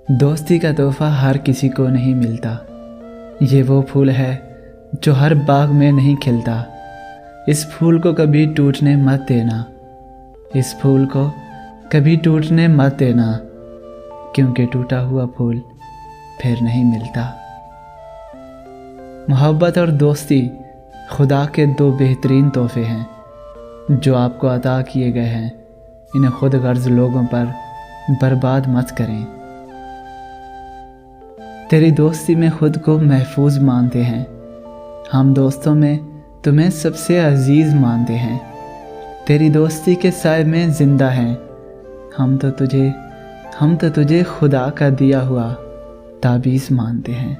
دوستی کا تحفہ ہر کسی کو نہیں ملتا، یہ وہ پھول ہے جو ہر باغ میں نہیں کھلتا۔ اس پھول کو کبھی ٹوٹنے مت دینا، اس پھول کو کبھی ٹوٹنے مت دینا، کیونکہ ٹوٹا ہوا پھول پھر نہیں ملتا۔ محبت اور دوستی خدا کے دو بہترین تحفے ہیں جو آپ کو عطا کیے گئے ہیں، انہیں خود غرض لوگوں پر برباد مت کریں۔ تیری دوستی میں خود کو محفوظ مانتے ہیں، ہم دوستوں میں تمہیں سب سے عزیز مانتے ہیں۔ تیری دوستی کے سائے میں زندہ ہیں، ہم تو تجھے خدا کا دیا ہوا تعویذ مانتے ہیں۔